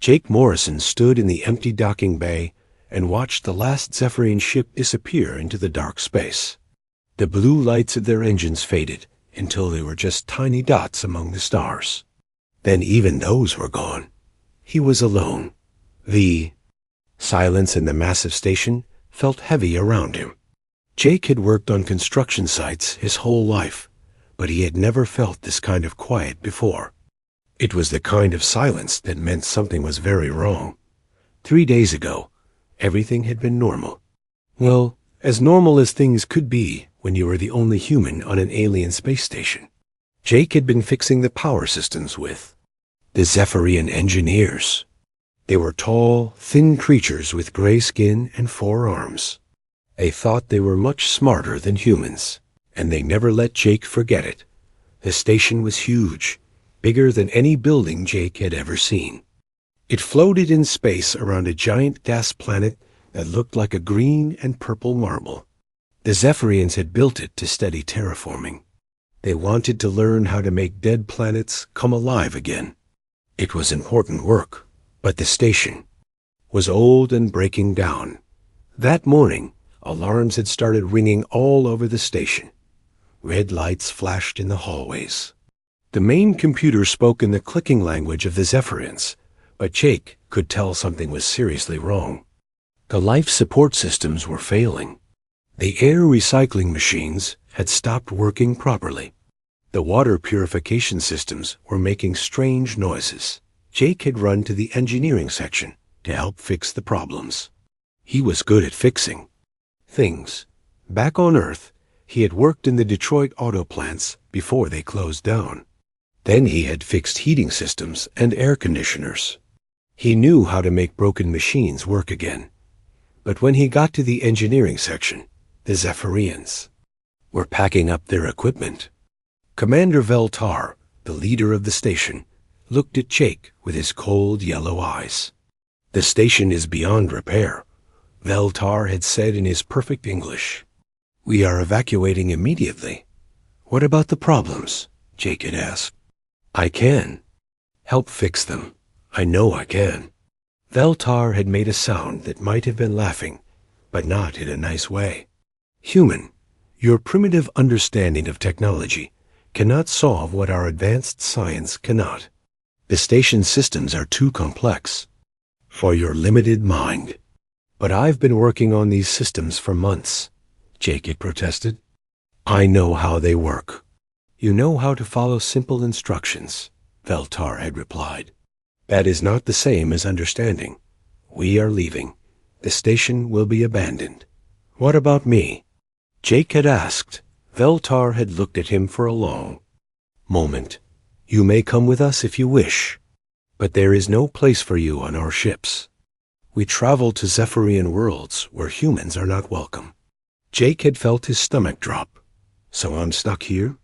Jake Morrison stood in the empty docking bay and watched the last Zephyrian ship disappear into the dark space. The blue lights of their engines faded until they were just tiny dots among the stars. Then even those were gone. He was alone. The silence in the massive station felt heavy around him. Jake had worked on construction sites his whole life, but he had never felt this kind of quiet before. It was the kind of silence that meant something was very wrong. 3 days ago, everything had been normal. Well, as normal as things could be when you were the only human on an alien space station. Jake had been fixing the power systems with the Zephyrian engineers. They were tall, thin creatures with gray skin and 4 arms. They thought they were much smarter than humans, and they never let Jake forget it. The station was huge, bigger than any building Jake had ever seen. It floated in space around a giant gas planet that looked like a green and purple marble. The Zephyrians had built it to study terraforming. They wanted to learn how to make dead planets come alive again. It was important work, but the station was old and breaking down. That morning, alarms had started ringing all over the station. Red lights flashed in the hallways. The main computer spoke in the clicking language of the Zephyrians, but Jake could tell something was seriously wrong. The life support systems were failing. The air recycling machines had stopped working properly. The water purification systems were making strange noises. Jake had run to the engineering section to help fix the problems. He was good at fixing things. Back on Earth, he had worked in the Detroit auto plants before they closed down. Then he had fixed heating systems and air conditioners. He knew how to make broken machines work again. But when he got to the engineering section, the Zephyrians were packing up their equipment. Commander Veltar, the leader of the station, looked at Jake with his cold yellow eyes. "The station is beyond repair," Veltar had said in his perfect English. "We are evacuating immediately." "What about the problems?" Jake had asked. "I can help fix them. I know I can." Veltar had made a sound that might have been laughing, but not in a nice way. "Human, your primitive understanding of technology cannot solve what our advanced science cannot. The station systems are too complex for your limited mind." "But I've been working on these systems for months," Jake had protested. "I know how they work." "You know how to follow simple instructions," Veltar had replied. "That is not the same as understanding. We are leaving. The station will be abandoned." "What about me?" Jake had asked. Veltar had looked at him for a long moment. "You may come with us if you wish, but there is no place for you on our ships. We travel to Zephyrian worlds where humans are not welcome." Jake had felt his stomach drop. "So I'm stuck here?"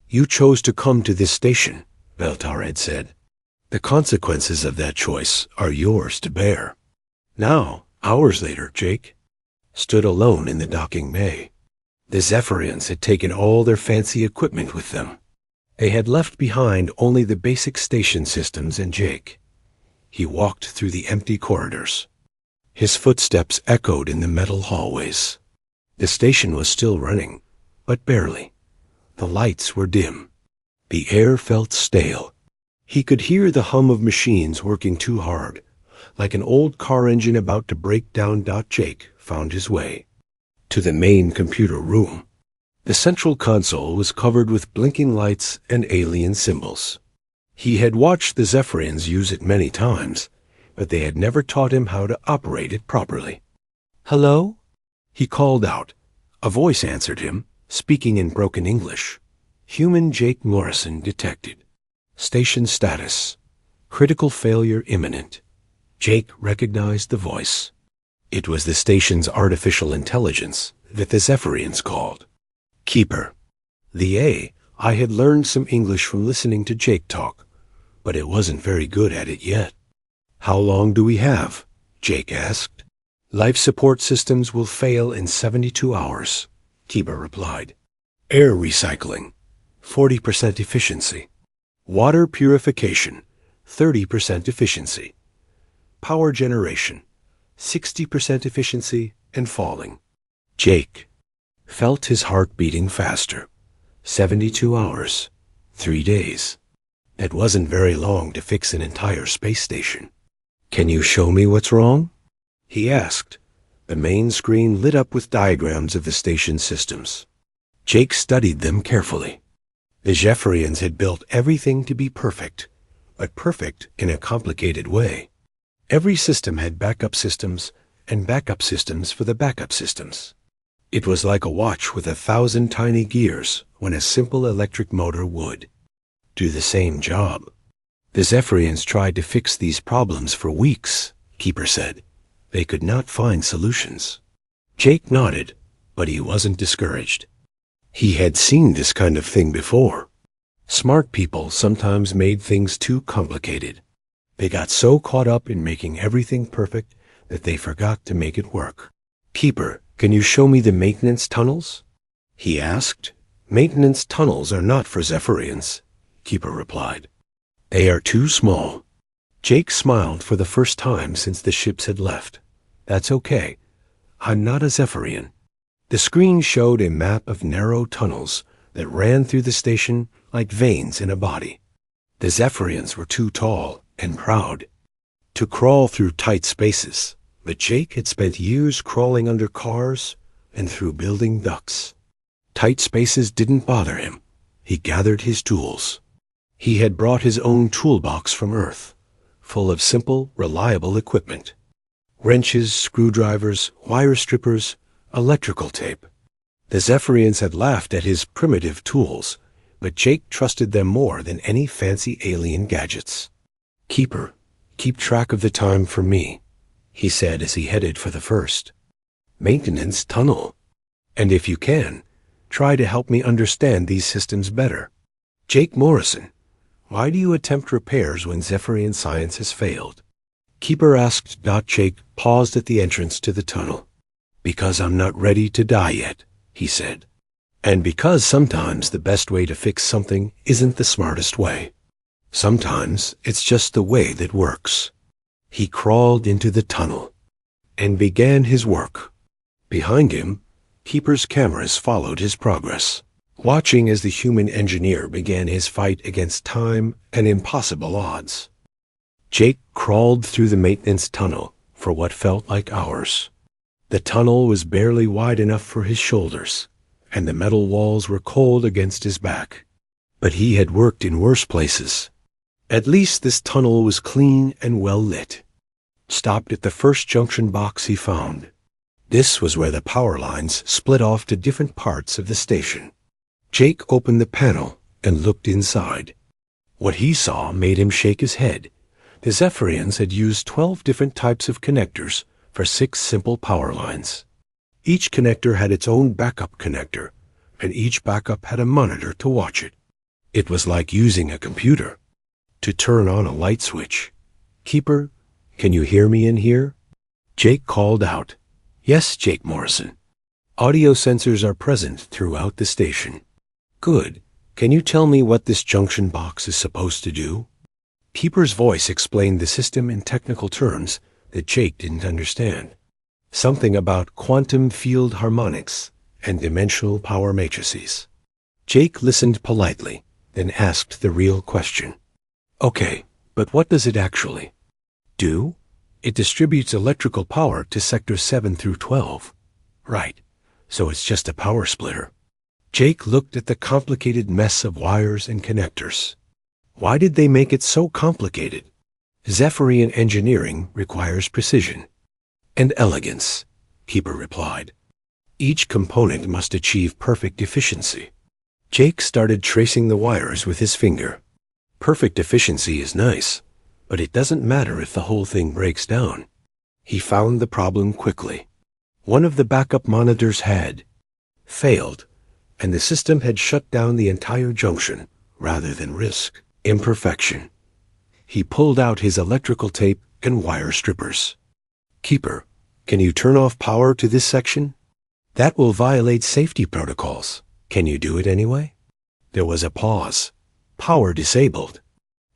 "You chose to come to this station," Veltar had said. "The consequences of that choice are yours to bear." Now, hours later, Jake stood alone in the docking bay. The Zephyrians had taken all their fancy equipment with them. They had left behind only the basic station systems and Jake. He walked through the empty corridors. His footsteps echoed in the metal hallways. The station was still running, but barely. The lights were dim. The air felt stale. He could hear the hum of machines working too hard, like an old car engine about to break down. Jake found his way to the main computer room. The central console was covered with blinking lights and alien symbols. He had watched the Zephyrians use it many times, but they had never taught him how to operate it properly. "Hello?" he called out. A voice answered him, speaking in broken English. Human Jake Morrison detected. Station status. Critical failure imminent. Jake recognized the voice. It was the station's artificial intelligence that the Zephyrians called Keeper. The I had learned some English from listening to Jake talk, but it wasn't very good at it yet. "How long do we have?" Jake asked. "Life support systems will fail in 72 hours, Keeper replied. "Air recycling, 40% efficiency. Water purification, 30% efficiency. Power generation, 60% efficiency and falling. Jake felt his heart beating faster. 72 hours, 3 days. That wasn't very long to fix an entire space station. Can you show me what's wrong? He asked. The main screen lit up with diagrams of the station's systems. Jake studied them carefully. The Zephyrians had built everything to be perfect, but perfect in a complicated way. Every system had backup systems and backup systems for the backup systems. It was like a watch with 1,000 tiny gears when a simple electric motor would do the same job. The Zephyrians tried to fix these problems for weeks, Keeper said. They could not find solutions. Jake nodded, but he wasn't discouraged. He had seen this kind of thing before. Smart people sometimes made things too complicated. They got so caught up in making everything perfect that they forgot to make it work. Keeper, can you show me the maintenance tunnels? He asked. Maintenance tunnels are not for Zephyrians, Keeper replied. They are too small. Jake smiled for the first time since the ships had left. That's okay. I'm not a Zephyrian. The screen showed a map of narrow tunnels that ran through the station like veins in a body. The Zephyrians were too tall and proud to crawl through tight spaces, but Jake had spent years crawling under cars and through building ducts. Tight spaces didn't bother him. He gathered his tools. He had brought his own toolbox from Earth, full of simple, reliable equipment. Wrenches, screwdrivers, wire strippers, electrical tape. The Zephyrians had laughed at his primitive tools, but Jake trusted them more than any fancy alien gadgets. Keeper, keep track of the time for me, he said as he headed for the first maintenance tunnel. And if you can, try to help me understand these systems better. Jake Morrison, why do you attempt repairs when Zephyrian science has failed? Keeper asked. Jake paused at the entrance to the tunnel. Because I'm not ready to die yet, he said. And because sometimes the best way to fix something isn't the smartest way. Sometimes it's just the way that works. He crawled into the tunnel and began his work. Behind him, Keeper's cameras followed his progress, watching as the human engineer began his fight against time and impossible odds. Jake crawled through the maintenance tunnel for what felt like hours. The tunnel was barely wide enough for his shoulders, and the metal walls were cold against his back. But he had worked in worse places. At least this tunnel was clean and well lit. Stopped at the first junction box he found. This was where the power lines split off to different parts of the station. Jake opened the panel and looked inside. What he saw made him shake his head. The Zephyrians had used 12 different types of connectors for 6 simple power lines. Each connector had its own backup connector, and each backup had a monitor to watch it. It was like using a computer to turn on a light switch. Keeper, can you hear me in here? Jake called out. Yes, Jake Morrison. Audio sensors are present throughout the station. Good. Can you tell me what this junction box is supposed to do? Keeper's voice explained the system in technical terms that Jake didn't understand. Something about quantum field harmonics and dimensional power matrices. Jake listened politely, then asked the real question. Okay, but what does it actually do? It distributes electrical power to sectors 7 through 12. Right, so it's just a power splitter. Jake looked at the complicated mess of wires and connectors. Why did they make it so complicated? Zephyrian engineering requires precision and elegance, Keeper replied. Each component must achieve perfect efficiency. Jake started tracing the wires with his finger. Perfect efficiency is nice, but it doesn't matter if the whole thing breaks down. He found the problem quickly. One of the backup monitors had failed, and the system had shut down the entire junction rather than risk imperfection. He pulled out his electrical tape and wire strippers. Keeper, can you turn off power to this section? That will violate safety protocols. Can you do it anyway? There was a pause. Power disabled.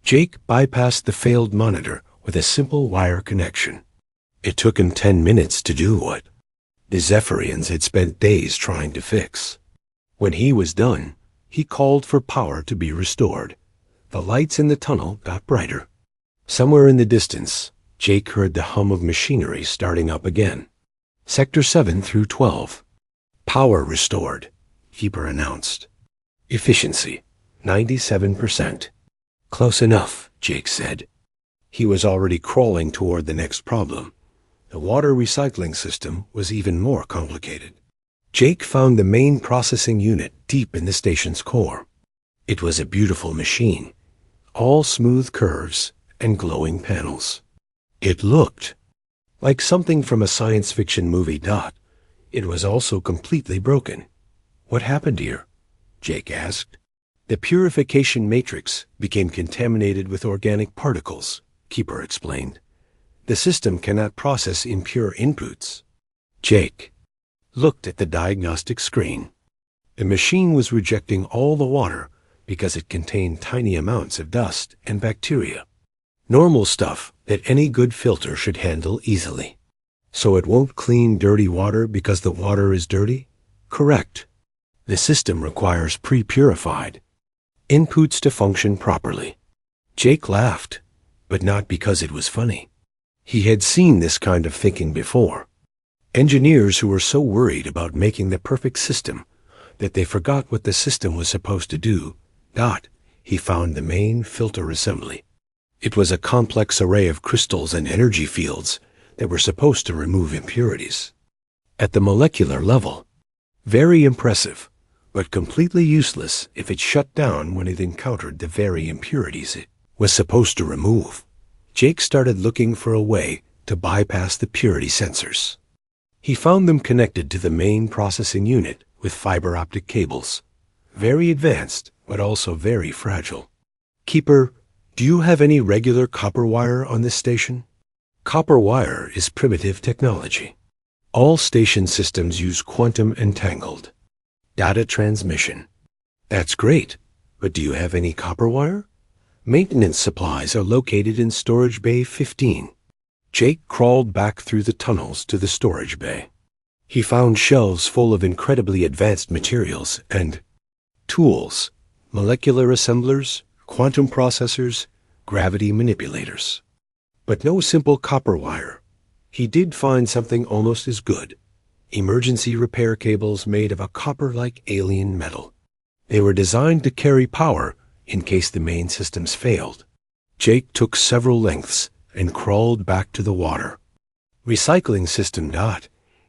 Jake bypassed the failed monitor with a simple wire connection. It took him 10 minutes to do what the Zephyrians had spent days trying to fix. When he was done, he called for power to be restored. The lights in the tunnel got brighter. Somewhere in the distance, Jake heard the hum of machinery starting up again. Sector 7 through 12. Power restored, Keeper announced. Efficiency, 97%. Close enough, Jake said. He was already crawling toward the next problem. The water recycling system was even more complicated. Jake found the main processing unit deep in the station's core. It was a beautiful machine, all smooth curves and glowing panels. It looked like something from a science fiction movie. It was also completely broken. What happened here? Jake asked. The purification matrix became contaminated with organic particles, Keeper explained. The system cannot process impure inputs. Jake looked at the diagnostic screen. The machine was rejecting all the water because it contained tiny amounts of dust and bacteria. Normal stuff that any good filter should handle easily. So it won't clean dirty water because the water is dirty? Correct. The system requires pre-purified inputs to function properly. Jake laughed, but not because it was funny. He had seen this kind of thinking before. Engineers who were so worried about making the perfect system that they forgot what the system was supposed to do. He found the main filter assembly. It was a complex array of crystals and energy fields that were supposed to remove impurities. At the molecular level, very impressive, but completely useless if it shut down when it encountered the very impurities it was supposed to remove. Jake started looking for a way to bypass the purity sensors. He found them connected to the main processing unit with fiber optic cables. Very advanced, but also very fragile. Keeper, do you have any regular copper wire on this station? Copper wire is primitive technology. All station systems use quantum entangled data transmission. That's great, but do you have any copper wire? Maintenance supplies are located in Storage Bay 15. Jake crawled back through the tunnels to the storage bay. He found shelves full of incredibly advanced materials and tools, molecular assemblers, quantum processors, gravity manipulators. But no simple copper wire. He did find something almost as good. Emergency repair cables made of a copper-like alien metal. They were designed to carry power in case the main systems failed. Jake took several lengths and crawled back to the water. Recycling system.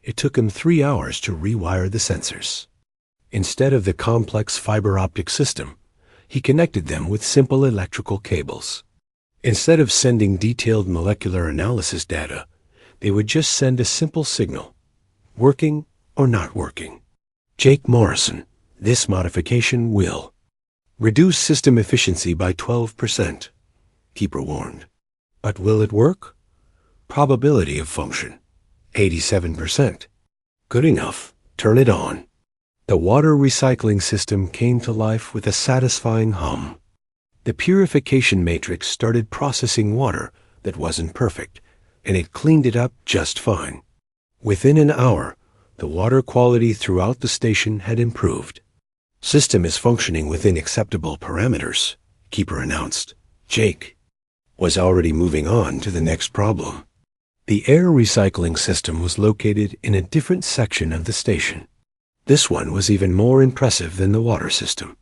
It took him 3 hours to rewire the sensors. Instead of the complex fiber optic system, he connected them with simple electrical cables. Instead of sending detailed molecular analysis data, they would just send a simple signal, working or not working. Jake Morrison, this modification will reduce system efficiency by 12%, Keeper warned. But will it work? Probability of function, 87%. Good enough. Turn it on. The water recycling system came to life with a satisfying hum. The purification matrix started processing water that wasn't perfect, and it cleaned it up just fine. Within an hour, the water quality throughout the station had improved. System is functioning within acceptable parameters, Keeper announced. Jake was already moving on to the next problem. The air recycling system was located in a different section of the station. This one was even more impressive than the water system.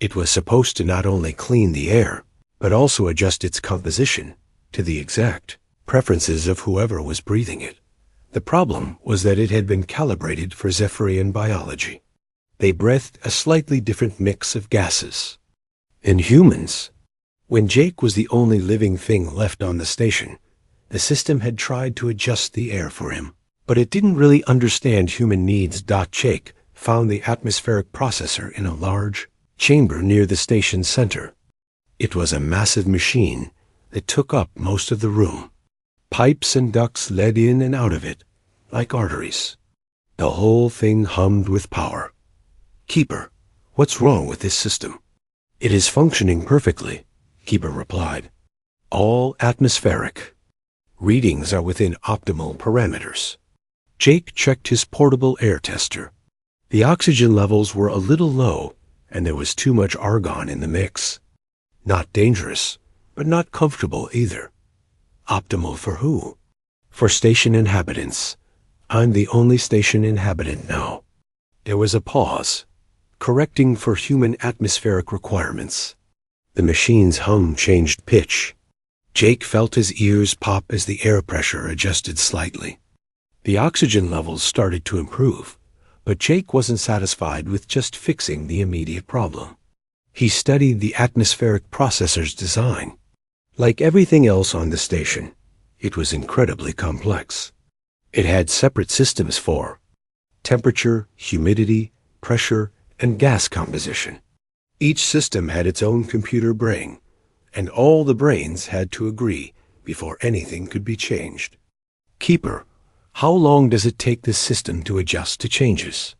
It was supposed to not only clean the air, but also adjust its composition to the exact preferences of whoever was breathing it. The problem was that it had been calibrated for Zephyrian biology. They breathed a slightly different mix of gases. In humans, when Jake was the only living thing left on the station, the system had tried to adjust the air for him, but it didn't really understand human needs. Jake found the atmospheric processor in a large chamber near the station's center. It was a massive machine that took up most of the room. Pipes and ducts led in and out of it, like arteries. The whole thing hummed with power. Keeper, what's wrong with this system? It is functioning perfectly, Keeper replied. All atmospheric. Readings are within optimal parameters. Jake checked his portable air tester. The oxygen levels were a little low, and there was too much argon in the mix. Not dangerous, but not comfortable either. Optimal for who? For station inhabitants. I'm the only station inhabitant now. There was a pause, correcting for human atmospheric requirements. The machine's hum changed pitch. Jake felt his ears pop as the air pressure adjusted slightly. The oxygen levels started to improve, but Jake wasn't satisfied with just fixing the immediate problem. He studied the atmospheric processor's design. Like everything else on the station, it was incredibly complex. It had separate systems for temperature, humidity, pressure, and gas composition. Each system had its own computer brain, and all the brains had to agree before anything could be changed. Keeper, how long does it take this system to adjust to changes?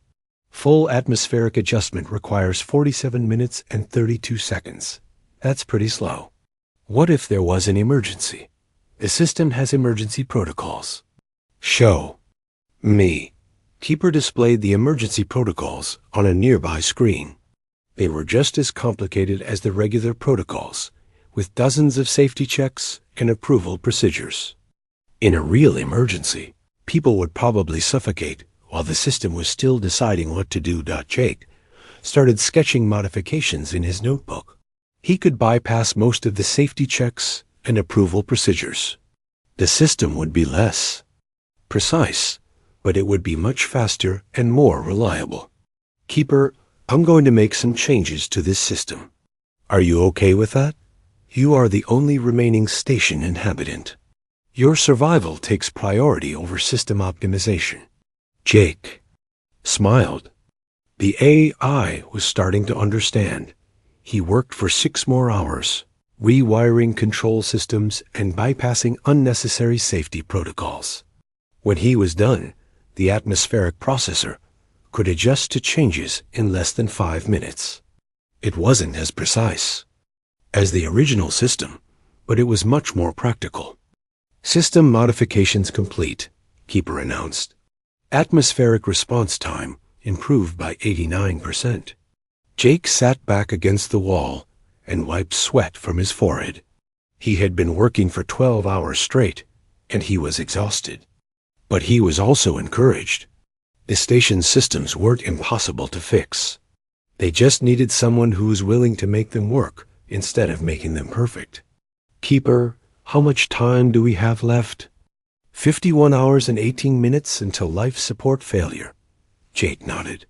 Full atmospheric adjustment requires 47 minutes and 32 seconds. That's pretty slow. What if there was an emergency? The system has emergency protocols. Show me. Keeper displayed the emergency protocols on a nearby screen. They were just as complicated as the regular protocols, with dozens of safety checks and approval procedures. In a real emergency, people would probably suffocate while the system was still deciding what to do. Jake started sketching modifications in his notebook. He could bypass most of the safety checks and approval procedures. The system would be less precise, but it would be much faster and more reliable. Keeper, I'm going to make some changes to this system. Are you okay with that? You are the only remaining station inhabitant. Your survival takes priority over system optimization. Jake smiled. The AI was starting to understand. He worked for 6 more hours, rewiring control systems and bypassing unnecessary safety protocols. When he was done, the atmospheric processor could adjust to changes in less than 5 minutes. It wasn't as precise as the original system, but it was much more practical. System modifications complete, Keeper announced. Atmospheric response time improved by 89%. Jake sat back against the wall and wiped sweat from his forehead. He had been working for 12 hours straight, and he was exhausted. But he was also encouraged. The station's systems weren't impossible to fix. They just needed someone who was willing to make them work instead of making them perfect. Keeper, how much time do we have left? 51 hours and 18 minutes until life support failure. Jake nodded.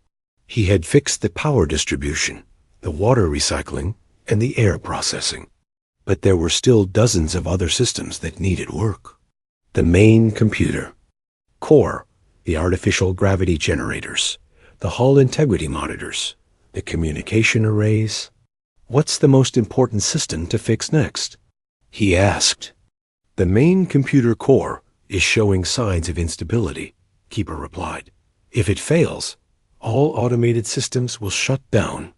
He had fixed the power distribution, the water recycling, and the air processing. But there were still dozens of other systems that needed work. The main computer, core, the artificial gravity generators, the hull integrity monitors, the communication arrays. What's the most important system to fix next? He asked. The main computer core is showing signs of instability, Keeper replied. If it fails, all automated systems will shut down.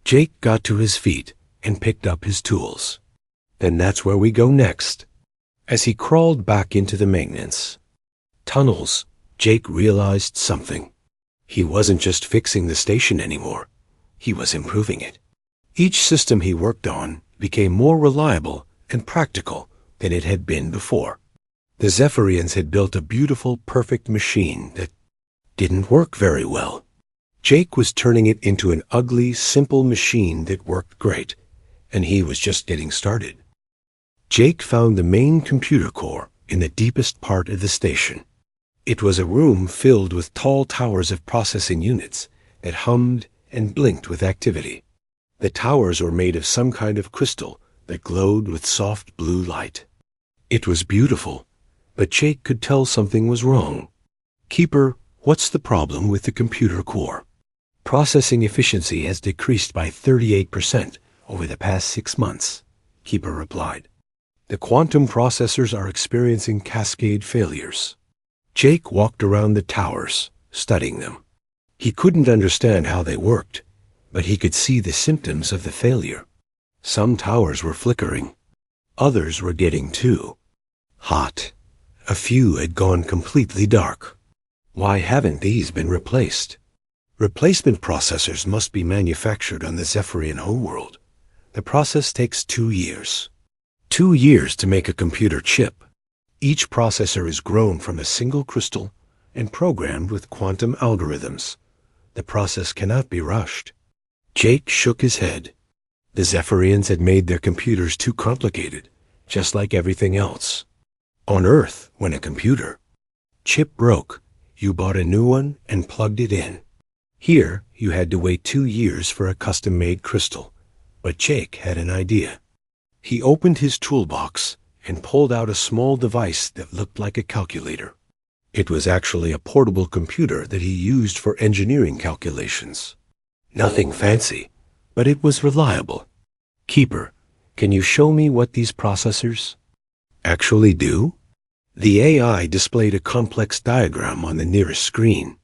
Jake got to his feet and picked up his tools. Then that's where we go next. As he crawled back into the maintenance tunnels, Jake realized something. He wasn't just fixing the station anymore. He was improving it. Each system he worked on became more reliable and practical than it had been before. The Zephyrians had built a beautiful, perfect machine that didn't work very well. Jake was turning it into an ugly, simple machine that worked great, and he was just getting started. Jake found the main computer core in the deepest part of the station. It was a room filled with tall towers of processing units that hummed and blinked with activity. The towers were made of some kind of crystal that glowed with soft blue light. It was beautiful, but Jake could tell something was wrong. Keeper, what's the problem with the computer core? Processing efficiency has decreased by 38% over the past 6 months, Keeper replied. The quantum processors are experiencing cascade failures. Jake walked around the towers, studying them. He couldn't understand how they worked, but he could see the symptoms of the failure. Some towers were flickering. Others were getting too hot. A few had gone completely dark. Why haven't these been replaced? Replacement processors must be manufactured on the Zephyrian homeworld. The process takes 2 years. 2 years to make a computer chip. Each processor is grown from a single crystal and programmed with quantum algorithms. The process cannot be rushed. Jake shook his head. The Zephyrians had made their computers too complicated, just like everything else. On Earth, when a computer chip broke, you bought a new one and plugged it in. Here, you had to wait 2 years for a custom-made crystal. But Jake had an idea. He opened his toolbox and pulled out a small device that looked like a calculator. It was actually a portable computer that he used for engineering calculations. Nothing fancy, but it was reliable. Keeper, can you show me what these processors actually do? The AI displayed a complex diagram on the nearest screen.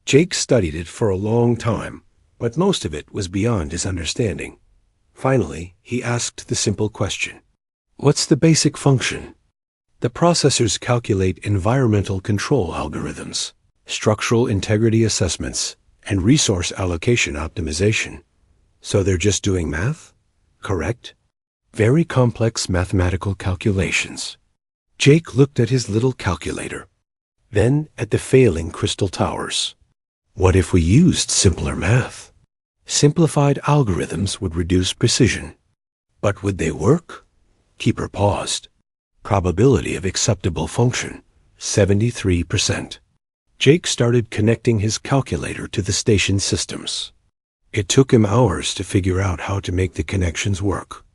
Jake studied it for a long time, but most of it was beyond his understanding. Finally, he asked the simple question. What's the basic function? The processors calculate environmental control algorithms, structural integrity assessments, and resource allocation optimization. So they're just doing math? Correct? Very complex mathematical calculations. Jake looked at his little calculator, then at the failing crystal towers. What if we used simpler math? Simplified algorithms would reduce precision. But would they work? Keeper paused. Probability of acceptable function, 73%. Jake started connecting his calculator to the station systems. It took him hours to figure out how to make the connections work.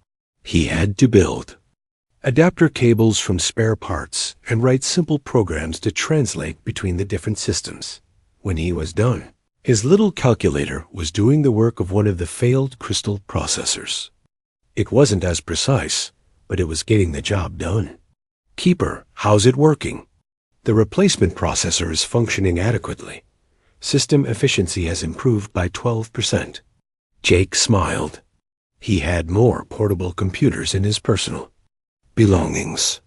He had to build adapter cables from spare parts and write simple programs to translate between the different systems. When he was done, his little calculator was doing the work of one of the failed crystal processors. It wasn't as precise, but it was getting the job done. Keeper, how's it working? The replacement processor is functioning adequately. System efficiency has improved by 12%. Jake smiled. He had more portable computers in his personal belongings.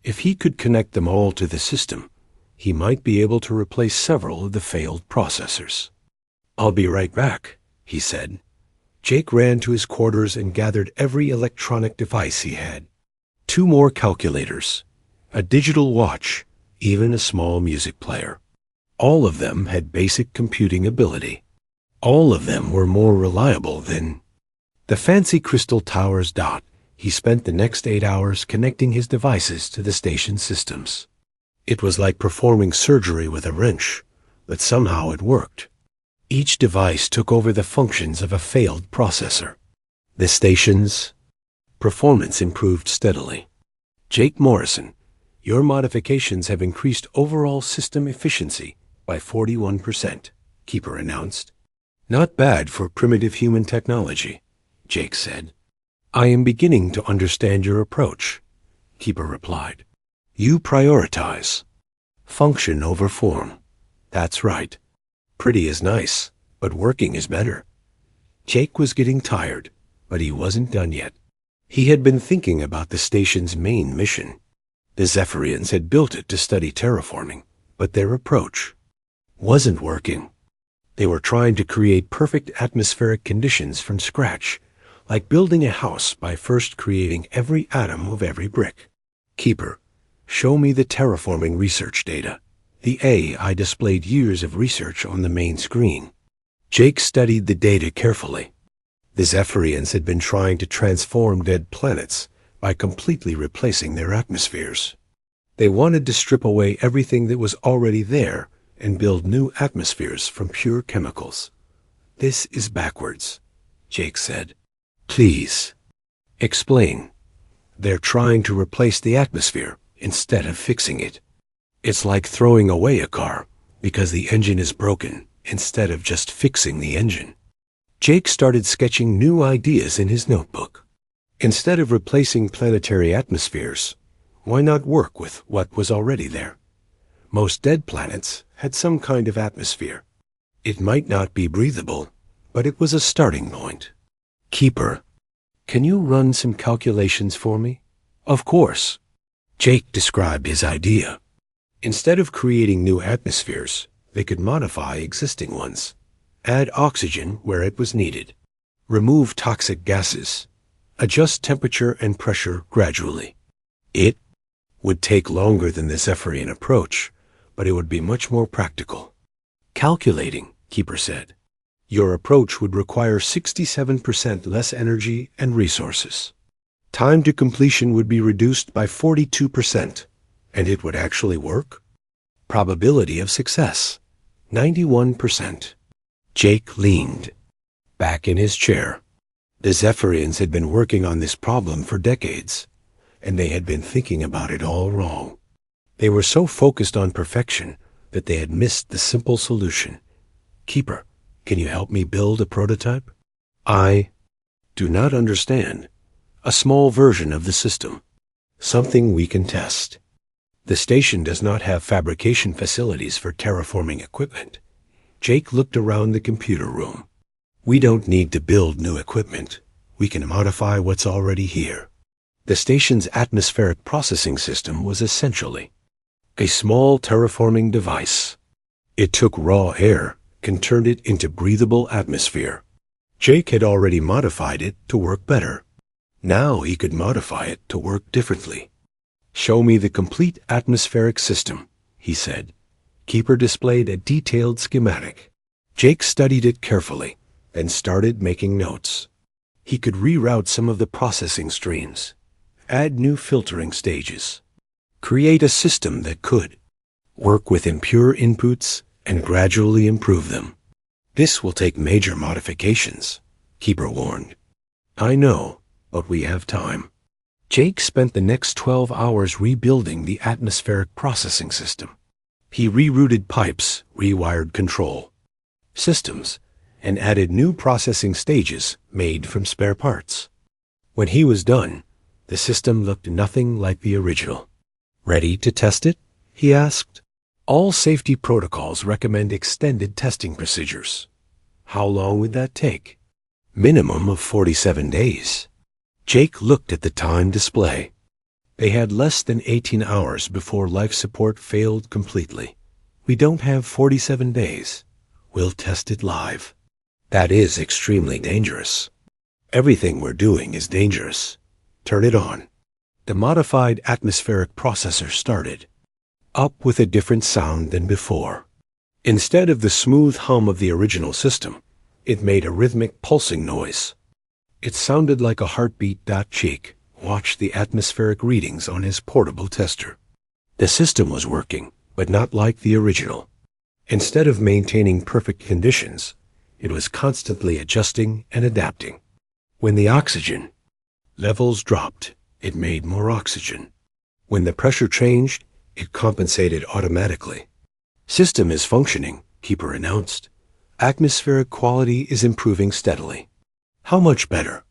If he could connect them all to the system, he might be able to replace several of the failed processors. I'll be right back, he said. Jake ran to his quarters and gathered every electronic device he had. 2 more calculators, a digital watch, even a small music player. All of them had basic computing ability. All of them were more reliable than the fancy crystal towers. He spent the next 8 hours connecting his devices to the station systems. It was like performing surgery with a wrench, but somehow it worked. Each device took over the functions of a failed processor. The station's performance improved steadily. Jake Morrison, your modifications have increased overall system efficiency by 41%, Keeper announced. Not bad for primitive human technology, Jake said. I am beginning to understand your approach, Keeper replied. You prioritize function over form. That's right. Pretty is nice, but working is better. Jake was getting tired, but he wasn't done yet. He had been thinking about the station's main mission. The Zephyrians had built it to study terraforming, but their approach wasn't working. They were trying to create perfect atmospheric conditions from scratch, like building a house by first creating every atom of every brick. Keeper, show me the terraforming research data. The AI displayed years of research on the main screen. Jake studied the data carefully. The Zephyrians had been trying to transform dead planets by completely replacing their atmospheres. They wanted to strip away everything that was already there and build new atmospheres from pure chemicals. This is backwards, Jake said. Please, explain. They're trying to replace the atmosphere instead of fixing it. It's like throwing away a car because the engine is broken instead of just fixing the engine. Jake started sketching new ideas in his notebook. Instead of replacing planetary atmospheres, why not work with what was already there? Most dead planets had some kind of atmosphere. It might not be breathable, but it was a starting point. Keeper, can you run some calculations for me? Of course. Jake described his idea. Instead of creating new atmospheres, they could modify existing ones, add oxygen where it was needed, remove toxic gases, adjust temperature and pressure gradually. It would take longer than the Zephyrian approach, but it would be much more practical. Calculating, Keeper said. Your approach would require 67% less energy and resources. Time to completion would be reduced by 42%, and it would actually work? Probability of success, 91%. Jake leaned back in his chair. The Zephyrians had been working on this problem for decades, and they had been thinking about it all wrong. They were so focused on perfection that they had missed the simple solution. Keeper, can you help me build a prototype? I do not understand. A small version of the system. Something we can test. The station does not have fabrication facilities for terraforming equipment. Jake looked around the computer room. We don't need to build new equipment. We can modify what's already here. The station's atmospheric processing system was essentially a small terraforming device. It took raw air and turned it into breathable atmosphere. Jake had already modified it to work better. Now he could modify it to work differently. Show me the complete atmospheric system, he said. Keeper displayed a detailed schematic. Jake studied it carefully and started making notes. He could reroute some of the processing streams, add new filtering stages, create a system that could work with impure inputs and gradually improve them. This will take major modifications, Keeper warned. I know, but we have time. Jake spent the next 12 hours rebuilding the atmospheric processing system. He rerouted pipes, rewired control systems, and added new processing stages made from spare parts. When he was done, the system looked nothing like the original. Ready to test it? He asked. All safety protocols recommend extended testing procedures. How long would that take? Minimum of 47 days. Jake looked at the time display. They had less than 18 hours before life support failed completely. We don't have 47 days. We'll test it live. That is extremely dangerous. Everything we're doing is dangerous. Turn it on. The modified atmospheric processor started, up with a different sound than before. Instead of the smooth hum of the original system, it made a rhythmic pulsing noise. It sounded like a heartbeat. Jake watched the atmospheric readings on his portable tester. The system was working, but not like the original. Instead of maintaining perfect conditions, it was constantly adjusting and adapting. When the oxygen levels dropped, it made more oxygen. When the pressure changed, it compensated automatically. System is functioning, Keeper announced. Atmospheric quality is improving steadily. How much better?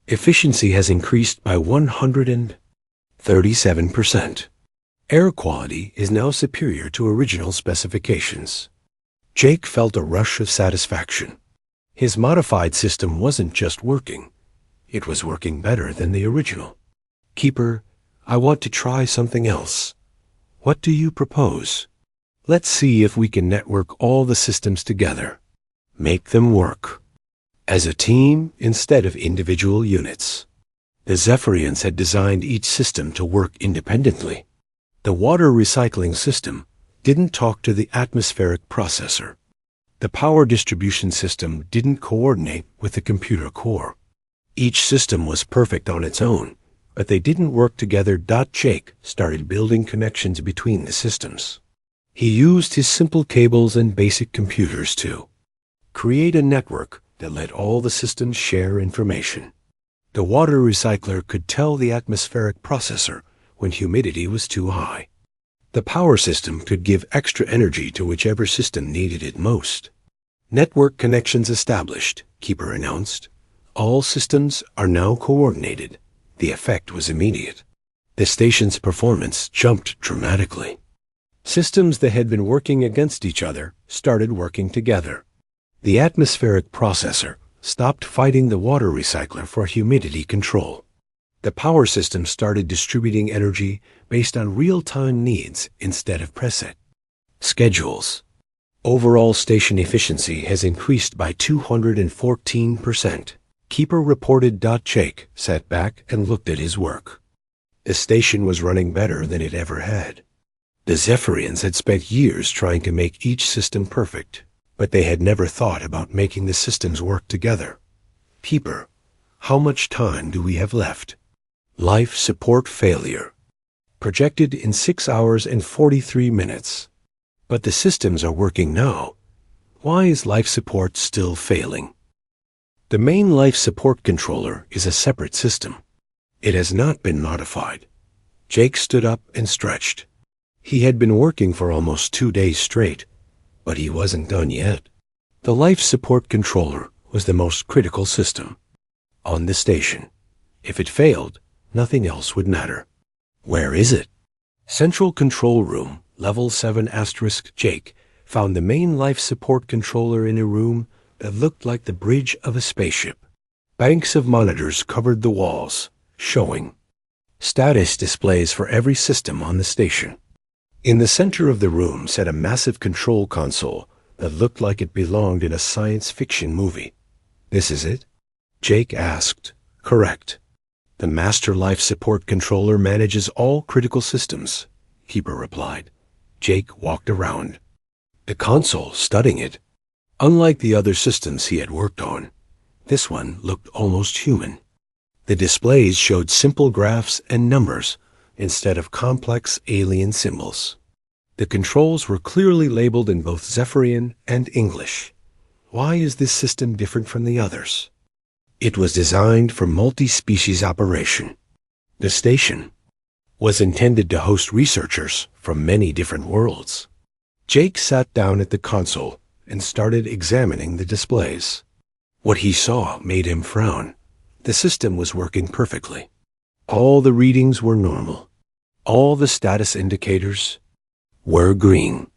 Efficiency has increased by 137%. Air quality is now superior to original specifications. Jake felt a rush of satisfaction. His modified system wasn't just working. It was working better than the original. Keeper, I want to try something else. What do you propose? Let's see if we can network all the systems together. Make them work. As a team instead of individual units. The Zephyrians had designed each system to work independently. The water recycling system didn't talk to the atmospheric processor. The power distribution system didn't coordinate with the computer core. Each system was perfect on its own, but they didn't work together. Jake started building connections between the systems. He used his simple cables and basic computers to create a network that let all the systems share information. The water recycler could tell the atmospheric processor when humidity was too high. The power system could give extra energy to whichever system needed it most. Network connections established, Keeper announced. All systems are now coordinated. The effect was immediate. The station's performance jumped dramatically. Systems that had been working against each other started working together. The atmospheric processor stopped fighting the water recycler for humidity control. The power system started distributing energy based on real-time needs instead of preset schedules. Overall station efficiency has increased by 214%. Keeper reported. Jake sat back and looked at his work. The station was running better than it ever had. The Zephyrians had spent years trying to make each system perfect, but they had never thought about making the systems work together. Keeper, how much time do we have left? Life support failure. Projected in 6 hours and 43 minutes. But the systems are working now. Why is life support still failing? The main life support controller is a separate system. It has not been modified. Jake stood up and stretched. He had been working for almost 2 days straight, but he wasn't done yet. The life support controller was the most critical system on the station. If it failed, nothing else would matter. Where is it? Central Control Room, Level 7 *. Jake found the main life support controller in a room that looked like the bridge of a spaceship. Banks of monitors covered the walls, showing status displays for every system on the station. In the center of the room sat a massive control console that looked like it belonged in a science fiction movie. This is it? Jake asked. Correct. The master life support controller manages all critical systems, Keeper replied. Jake walked around the console, studying it. Unlike the other systems he had worked on, this one looked almost human. The displays showed simple graphs and numbers instead of complex alien symbols. The controls were clearly labeled in both Zephyrian and English. Why is this system different from the others? It was designed for multi-species operation. The station was intended to host researchers from many different worlds. Jake sat down at the console and started examining the displays. What he saw made him frown. The system was working perfectly. All the readings were normal. All the status indicators were green.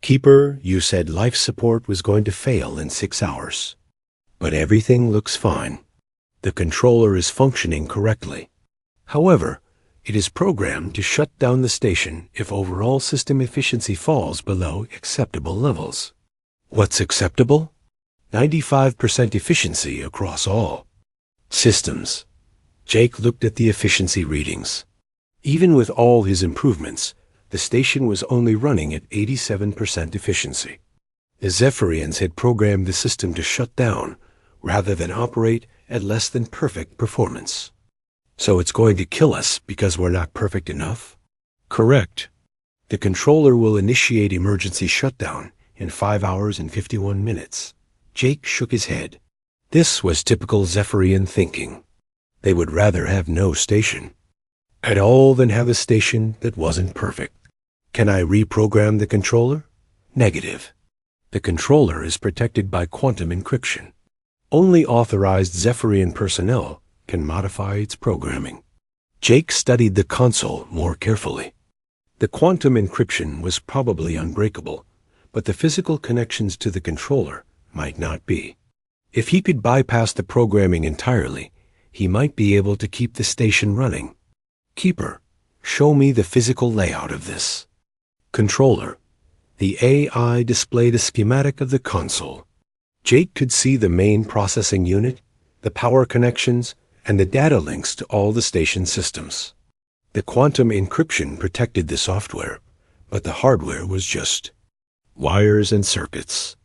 Keeper, you said life support was going to fail in 6 hours. But everything looks fine. The controller is functioning correctly. However, it is programmed to shut down the station if overall system efficiency falls below acceptable levels. What's acceptable? 95% efficiency across all systems. Jake looked at the efficiency readings. Even with all his improvements, the station was only running at 87% efficiency. The Zephyrians had programmed the system to shut down rather than operate at less than perfect performance. So it's going to kill us because we're not perfect enough? Correct. The controller will initiate emergency shutdown in 5 hours and 51 minutes. Jake shook his head. This was typical Zephyrian thinking. They would rather have no station at all than have a station that wasn't perfect. Can I reprogram the controller? Negative. The controller is protected by quantum encryption. Only authorized Zephyrian personnel can modify its programming. Jake studied the console more carefully. The quantum encryption was probably unbreakable, but the physical connections to the controller might not be. If he could bypass the programming entirely, he might be able to keep the station running. Keeper, show me the physical layout of this controller. The AI displayed a schematic of the console. Jake could see the main processing unit, the power connections, and the data links to all the station systems. The quantum encryption protected the software, but the hardware was just wires and circuits.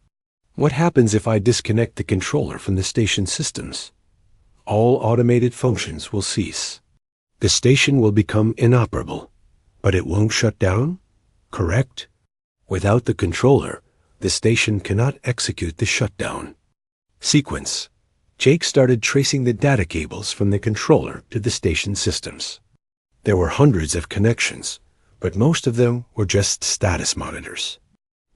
What happens if I disconnect the controller from the station systems? All automated functions will cease. The station will become inoperable, but it won't shut down? Correct? Without the controller, the station cannot execute the shutdown sequence. Jake started tracing the data cables from the controller to the station systems. There were hundreds of connections, but most of them were just status monitors.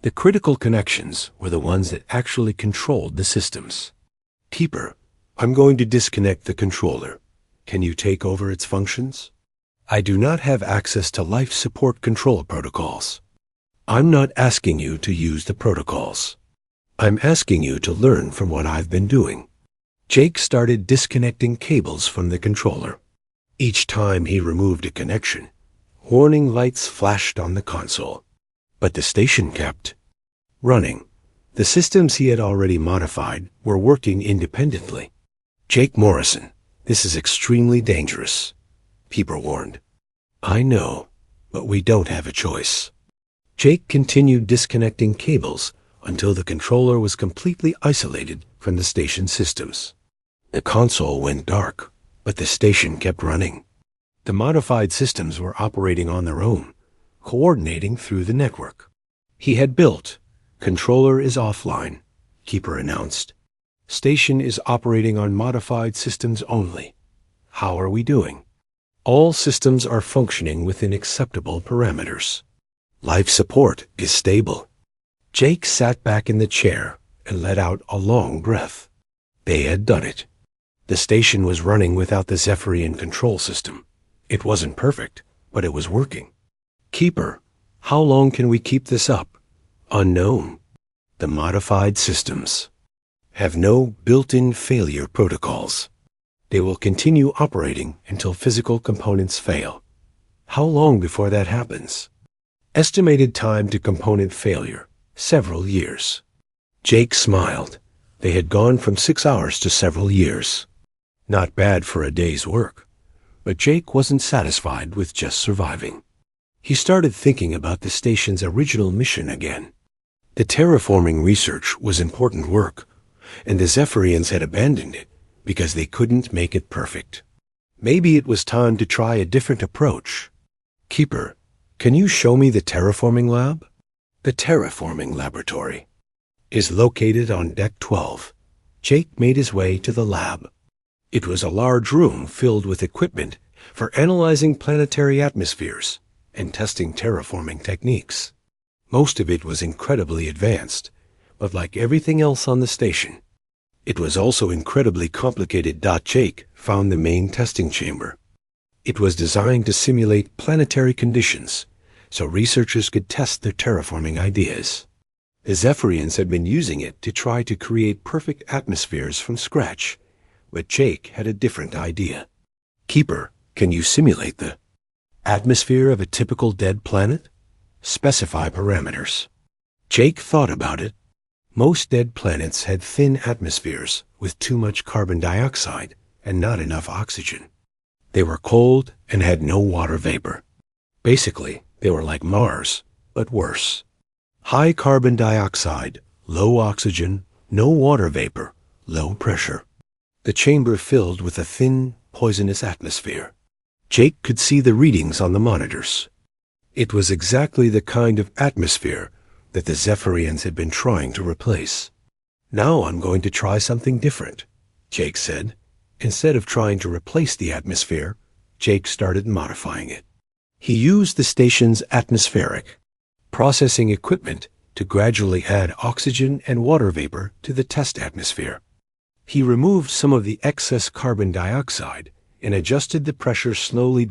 The critical connections were the ones that actually controlled the systems. Keeper, I'm going to disconnect the controller. Can you take over its functions? I do not have access to life support control protocols. I'm not asking you to use the protocols. I'm asking you to learn from what I've been doing. Jake started disconnecting cables from the controller. Each time he removed a connection, warning lights flashed on the console. But the station kept running. The systems he had already modified were working independently. "Jake Morrison, this is extremely dangerous," Peeper warned. "I know, but we don't have a choice." Jake continued disconnecting cables until the controller was completely isolated from the station systems. The console went dark, but the station kept running. The modified systems were operating on their own, coordinating through the network. He had built. "Controller is offline," Keeper announced. "Station is operating on modified systems only. How are we doing?" "All systems are functioning within acceptable parameters. Life support is stable." Jake sat back in the chair and let out a long breath. They had done it. The station was running without the Zephyrian control system. It wasn't perfect, but it was working. "Keeper, how long can we keep this up?" "Unknown. The modified systems have no built-in failure protocols. They will continue operating until physical components fail." "How long before that happens?" "Estimated time to component failure, several years." Jake smiled. They had gone from 6 hours to several years. Not bad for a day's work. But Jake wasn't satisfied with just surviving. He started thinking about the station's original mission again. The terraforming research was important work, and the Zephyrians had abandoned it because they couldn't make it perfect. Maybe it was time to try a different approach. "Keeper, can you show me the terraforming lab?" The terraforming laboratory is located on Deck 12. Jake made his way to the lab. It was a large room filled with equipment for analyzing planetary atmospheres and testing terraforming techniques. Most of it was incredibly advanced, but like everything else on the station, it was also incredibly complicated. Jake found the main testing chamber. It was designed to simulate planetary conditions so researchers could test their terraforming ideas. The Zephyrians had been using it to try to create perfect atmospheres from scratch, but Jake had a different idea. "Keeper, can you simulate the atmosphere of a typical dead planet? Specify parameters." Jake thought about it. Most dead planets had thin atmospheres with too much carbon dioxide and not enough oxygen. They were cold and had no water vapor. Basically, they were like Mars, but worse. High carbon dioxide, low oxygen, no water vapor, low pressure. The chamber filled with a thin, poisonous atmosphere. Jake could see the readings on the monitors. It was exactly the kind of atmosphere that the Zephyrians had been trying to replace. "Now I'm going to try something different," Jake said. Instead of trying to replace the atmosphere, Jake started modifying it. He used the station's atmospheric processing equipment to gradually add oxygen and water vapor to the test atmosphere. He removed some of the excess carbon dioxide and adjusted the pressure slowly.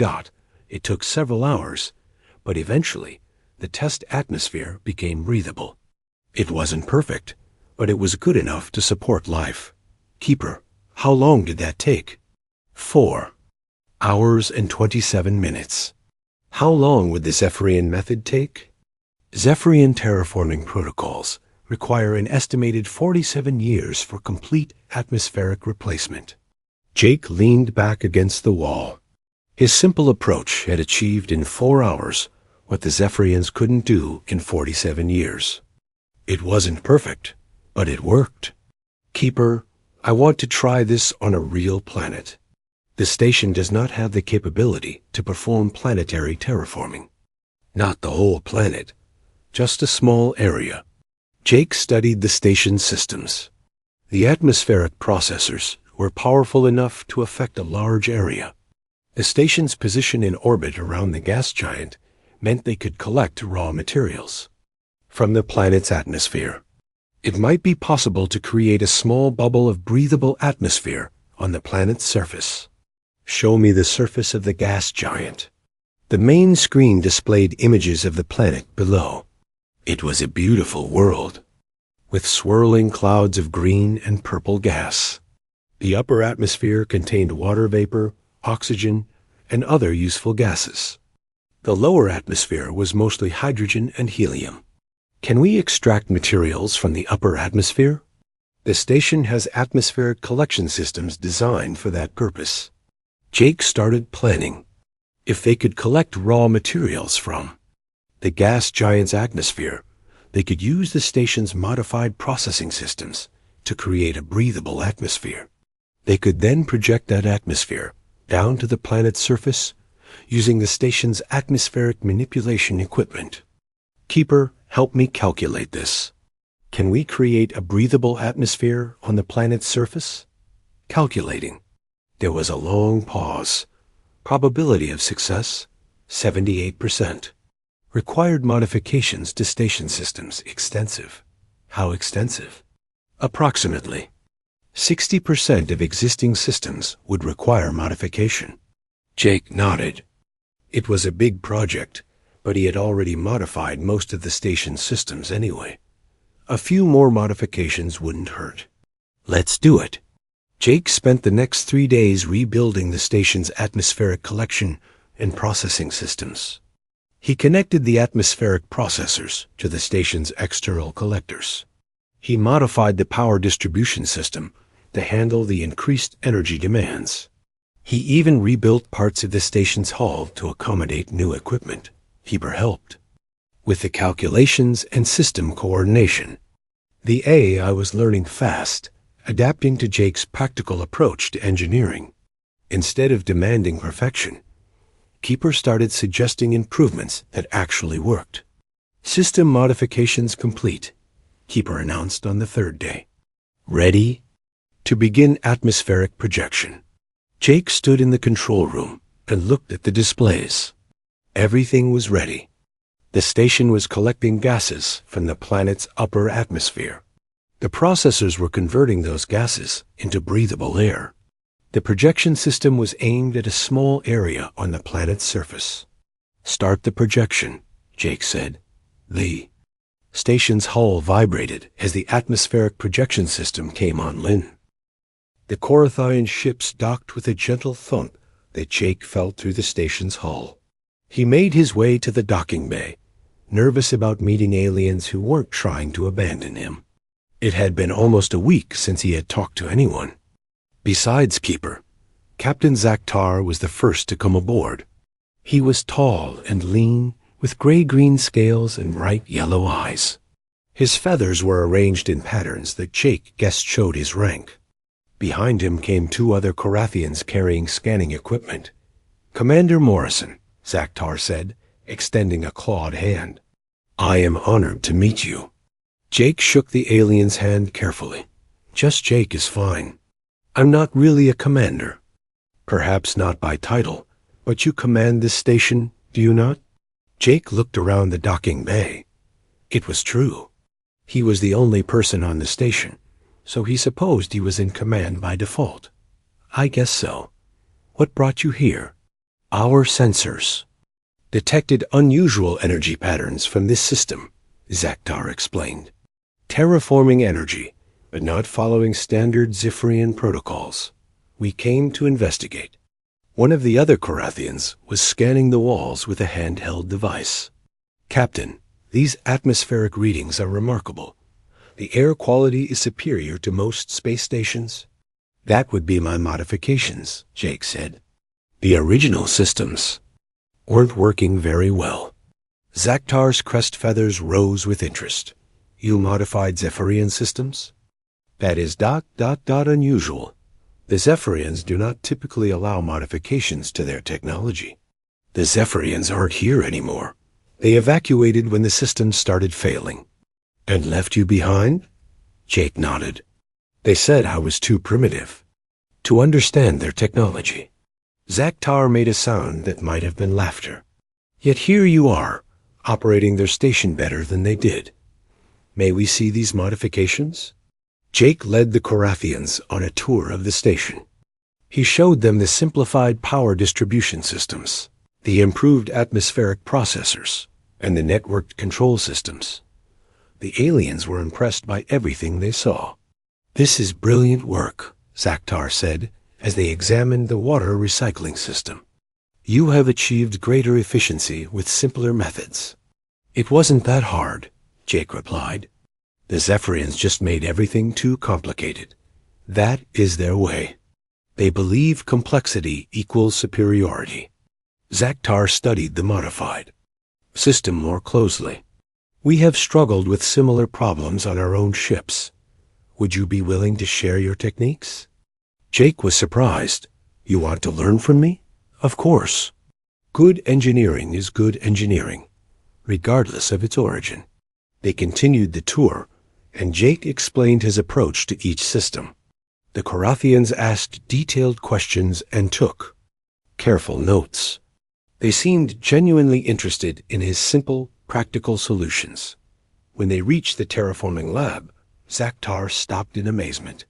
It took several hours, but eventually the test atmosphere became breathable. It wasn't perfect, but it was good enough to support life. "Keeper, how long did that take?" 4 hours and 27 minutes. "How long would the Zephyrian method take?" Zephyrian terraforming protocols require an estimated 47 years for complete atmospheric replacement. Jake leaned back against the wall. His simple approach had achieved in 4 hours what the Zephyrians couldn't do in 47 years. It wasn't perfect, but it worked. "Keeper, I want to try this on a real planet. The station does not have the capability to perform planetary terraforming. Not the whole planet, just a small area." Jake studied the station's systems. The atmospheric processors were powerful enough to affect a large area. The station's position in orbit around the gas giant meant they could collect raw materials from the planet's atmosphere. It might be possible to create a small bubble of breathable atmosphere on the planet's surface. "Show me the surface of the gas giant." The main screen displayed images of the planet below. It was a beautiful world, with swirling clouds of green and purple gas. The upper atmosphere contained water vapor, oxygen, and other useful gases. The lower atmosphere was mostly hydrogen and helium. Can we extract materials from the upper atmosphere? The station has atmospheric collection systems designed for that purpose. Jake started planning. If they could collect raw materials from the gas giant's atmosphere, they could use the station's modified processing systems to create a breathable atmosphere. They could then project that atmosphere down to the planet's surface using the station's atmospheric manipulation equipment. Keeper, help me calculate this. Can we create a breathable atmosphere on the planet's surface? Calculating. There was a long pause. Probability of success, 78%. Required modifications to station systems, extensive. How extensive? Approximately 60% of existing systems would require modification. Jake nodded. It was a big project, but he had already modified most of the station's systems anyway. A few more modifications wouldn't hurt. Let's do it. Jake spent the next 3 days rebuilding the station's atmospheric collection and processing systems. He connected the atmospheric processors to the station's external collectors. He modified the power distribution system to handle the increased energy demands. He even rebuilt parts of the station's hull to accommodate new equipment. Keeper helped with the calculations and system coordination. The AI was learning fast, adapting to Jake's practical approach to engineering. Instead of demanding perfection, Keeper started suggesting improvements that actually worked. System modifications complete, Keeper announced on the 3rd day. Ready? To begin atmospheric projection. Jake stood in the control room and looked at the displays. Everything was ready. The station was collecting gases from the planet's upper atmosphere. The processors were converting those gases into breathable air. The projection system was aimed at a small area on the planet's surface. Start the projection, Jake said. The station's hull vibrated as the atmospheric projection system came online. The Korathian ships docked with a gentle thump that Jake felt through the station's hull. He made his way to the docking bay, nervous about meeting aliens who weren't trying to abandon him. It had been almost a week since he had talked to anyone. Besides Keeper, Captain Zaktar was the first to come aboard. He was tall and lean, with gray-green scales and bright yellow eyes. His feathers were arranged in patterns that Jake guessed showed his rank. Behind him came 2 other Korathians carrying scanning equipment. Commander Morrison, Zaktar said, extending a clawed hand. I am honored to meet you. Jake shook the alien's hand carefully. Just Jake is fine. I'm not really a commander. Perhaps not by title, but you command this station, do you not? Jake looked around the docking bay. It was true. He was the only person on the station, so he supposed he was in command by default. I guess so. What brought you here? Our sensors detected unusual energy patterns from this system, Zaktar explained. Terraforming energy, but not following standard Zephyrian protocols. We came to investigate. One of the other Korathians was scanning the walls with a handheld device. Captain, these atmospheric readings are remarkable. The air quality is superior to most space stations. That would be my modifications, Jake said. The original systems weren't working very well. Zaktar's crest feathers rose with interest. You modified Zephyrian systems? That is ... unusual. The Zephyrians do not typically allow modifications to their technology. The Zephyrians aren't here anymore. They evacuated when the system started failing. And left you behind? Jake nodded. They said I was too primitive to understand their technology. Zaktar made a sound that might have been laughter. Yet here you are, operating their station better than they did. May we see these modifications? Jake led the Korathians on a tour of the station. He showed them the simplified power distribution systems, the improved atmospheric processors, and the networked control systems. The aliens were impressed by everything they saw. This is brilliant work, Zaktar said, as they examined the water recycling system. You have achieved greater efficiency with simpler methods. It wasn't that hard, Jake replied. The Zephyrians just made everything too complicated. That is their way. They believe complexity equals superiority. Zaktar studied the modified system more closely. We have struggled with similar problems on our own ships. Would you be willing to share your techniques? Jake was surprised. You want to learn from me? Of course. Good engineering is good engineering, regardless of its origin. They continued the tour, and Jake explained his approach to each system. The Korathians asked detailed questions and took careful notes. They seemed genuinely interested in his simple, practical solutions. When they reached the terraforming lab, Zaktar stopped in amazement.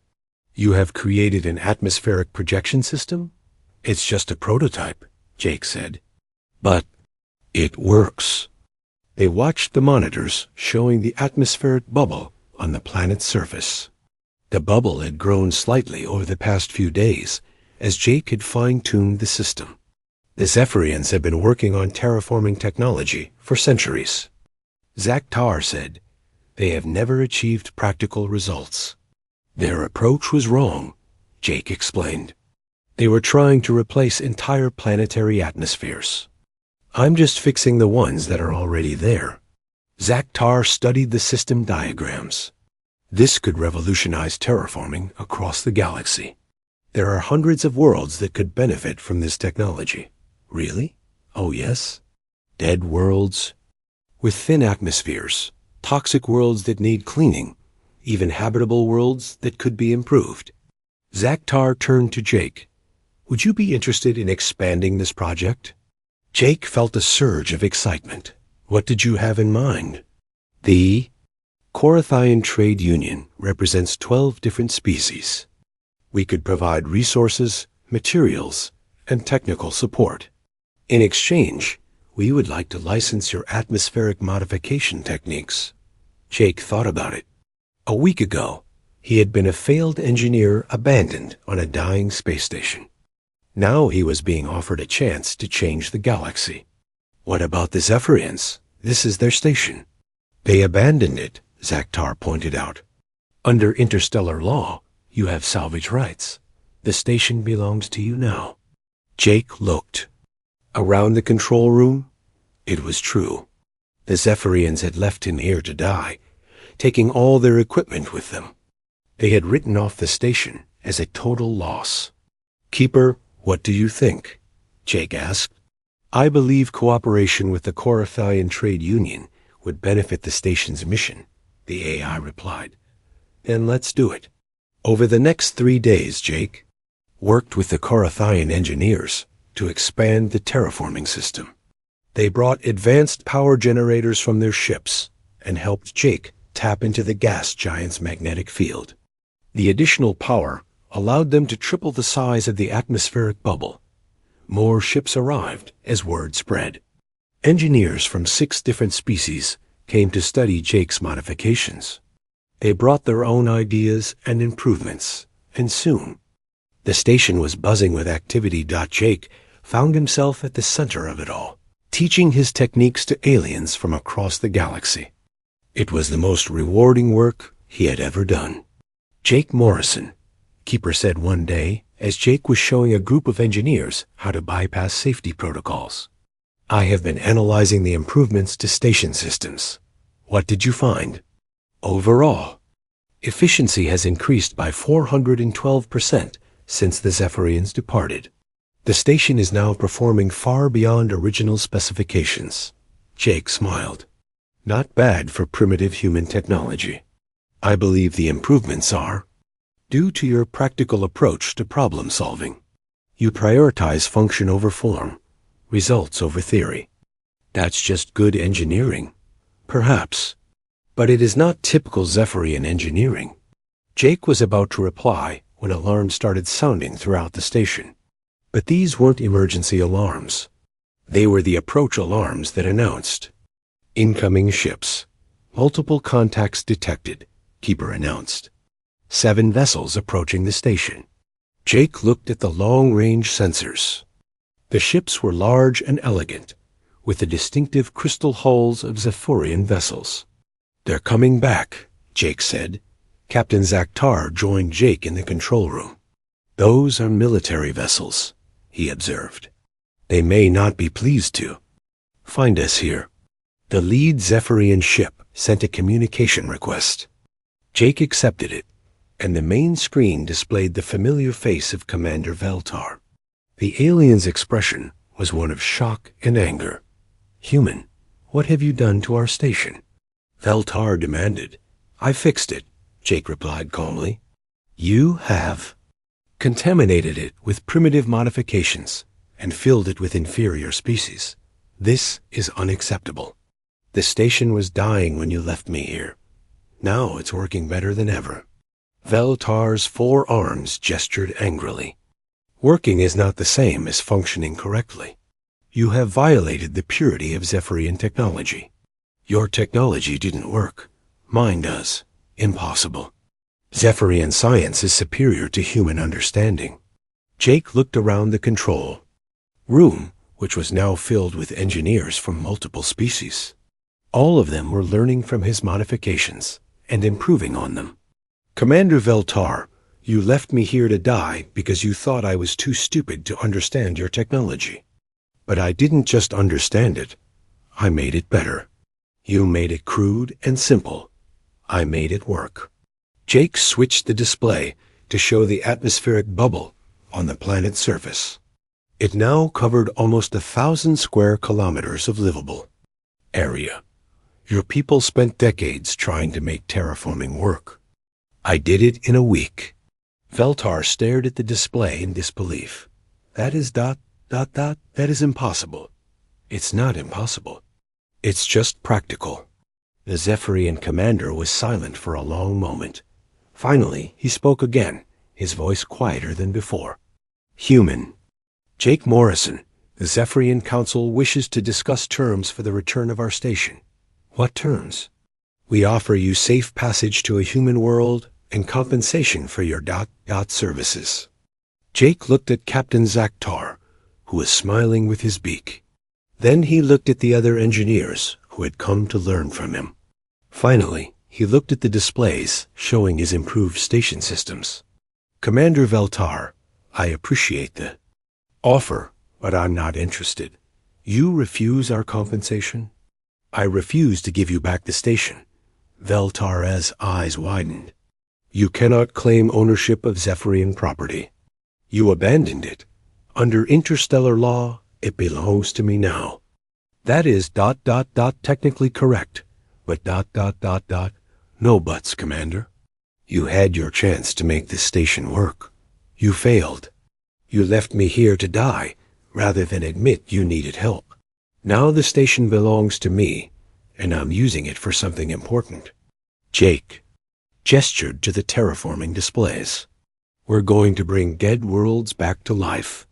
You have created an atmospheric projection system? It's just a prototype, Jake said. But it works. They watched the monitors showing the atmospheric bubble on the planet's surface. The bubble had grown slightly over the past few days as Jake had fine-tuned the system. The Zephyrians have been working on terraforming technology for centuries. Zaktar said they have never achieved practical results. Their approach was wrong, Jake explained. They were trying to replace entire planetary atmospheres. I'm just fixing the ones that are already there. Zaktar studied the system diagrams. This could revolutionize terraforming across the galaxy. There are hundreds of worlds that could benefit from this technology. Really? Oh yes. Dead worlds with thin atmospheres, toxic worlds that need cleaning, even habitable worlds that could be improved. Zaktar turned to Jake. Would you be interested in expanding this project? Jake felt a surge of excitement. What did you have in mind? The Korathian Trade Union represents 12 different species. We could provide resources, materials, and technical support. In exchange, we would like to license your atmospheric modification techniques. Jake thought about it. A week ago, he had been a failed engineer abandoned on a dying space station. Now he was being offered a chance to change the galaxy. What about the Zephyrians? This is their station. They abandoned it, Zaktar pointed out. Under interstellar law, you have salvage rights. The station belongs to you now. Jake looked. Around the control room, it was true. The Zephyrians had left him here to die, taking all their equipment with them. They had written off the station as a total loss. Keeper, what do you think? Jake asked. I believe cooperation with the Korathian Trade Union would benefit the station's mission, the AI replied. Then let's do it. Over the next 3 days, Jake worked with the Korathian engineers to expand the terraforming system. They brought advanced power generators from their ships and helped Jake tap into the gas giant's magnetic field. The additional power allowed them to triple the size of the atmospheric bubble. More ships arrived as word spread. Engineers from 6 different species came to study Jake's modifications. They brought their own ideas and improvements, and soon, the station was buzzing with activity. Jake found himself at the center of it all, teaching his techniques to aliens from across the galaxy. It was the most rewarding work he had ever done. Jake Morrison, Keeper said one day as Jake was showing a group of engineers how to bypass safety protocols. I have been analyzing the improvements to station systems. What did you find? Overall, efficiency has increased by 412% since the Zephyrians departed. The station is now performing far beyond original specifications. Jake smiled. Not bad for primitive human technology. I believe the improvements are due to your practical approach to problem solving. You prioritize function over form, results over theory. That's just good engineering. Perhaps. But it is not typical Zephyrian engineering. Jake was about to reply when alarms started sounding throughout the station. But these weren't emergency alarms. They were the approach alarms that announced incoming ships. Multiple contacts detected, Keeper announced. 7 vessels approaching the station. Jake looked at the long-range sensors. The ships were large and elegant, with the distinctive crystal hulls of Zephyrian vessels. "They're coming back," Jake said. Captain Zakhtar joined Jake in the control room. "Those are military vessels," he observed. "They may not be pleased to find us here." The lead Zephyrian ship sent a communication request. Jake accepted it, and the main screen displayed the familiar face of Commander Veltar. The alien's expression was one of shock and anger. "Human, what have you done to our station?" Veltar demanded. "I fixed it," Jake replied calmly. "You have contaminated it with primitive modifications and filled it with inferior species. This is unacceptable. The station was dying when you left me here. Now it's working better than ever." Veltar's 4 arms gestured angrily. "Working is not the same as functioning correctly. You have violated the purity of Zephyrian technology. Your technology didn't work. Mine does. Impossible. Zephyrian science is superior to human understanding." Jake looked around the control room, which was now filled with engineers from multiple species. All of them were learning from his modifications and improving on them. "Commander Veltar, you left me here to die because you thought I was too stupid to understand your technology. But I didn't just understand it. I made it better. You made it crude and simple. I made it work." Jake switched the display to show the atmospheric bubble on the planet's surface. It now covered almost 1,000 square kilometers of livable area. "Your people spent decades trying to make terraforming work. I did it in a week." Veltar stared at the display in disbelief. "That is ... that is impossible." "It's not impossible. It's just practical." The Zephyrian commander was silent for a long moment. Finally, he spoke again, his voice quieter than before. "Human. Jake Morrison, the Zephyrian Council wishes to discuss terms for the return of our station." "What terms?" "We offer you safe passage to a human world and compensation for your ... services." Jake looked at Captain Zakhtar, who was smiling with his beak. Then he looked at the other engineers who had come to learn from him. Finally, he looked at the displays showing his improved station systems. "Commander Veltar, I appreciate the offer, but I'm not interested. You refuse our compensation?" "I refuse to give you back the station." Veltar's eyes widened. "You cannot claim ownership of Zephyrian property. You abandoned it. Under interstellar law, it belongs to me now." "That is ... technically correct, but ... no buts, Commander. You had your chance to make this station work. You failed. You left me here to die rather than admit you needed help. Now the station belongs to me, and I'm using it for something important." Jake gestured to the terraforming displays. "We're going to bring dead worlds back to life.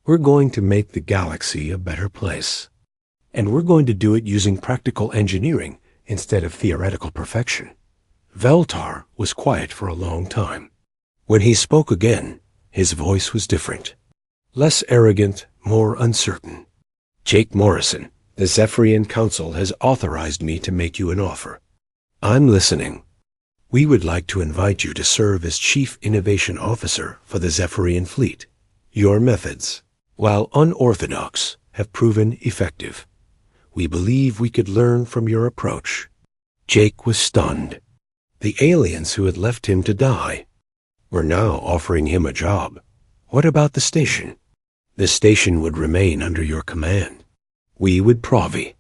We're going to make the galaxy a better place. And we're going to do it using practical engineering instead of theoretical perfection." Veltar was quiet for a long time. When he spoke again, his voice was different. Less arrogant, more uncertain. "Jake Morrison, the Zephyrian Council has authorized me to make you an offer." "I'm listening." "We would like to invite you to serve as Chief Innovation Officer for the Zephyrian Fleet. Your methods, while unorthodox, have proven effective. We believe we could learn from your approach." Jake was stunned. The aliens who had left him to die were now offering him a job. "What about the station?" "The station would remain under your command. We would provi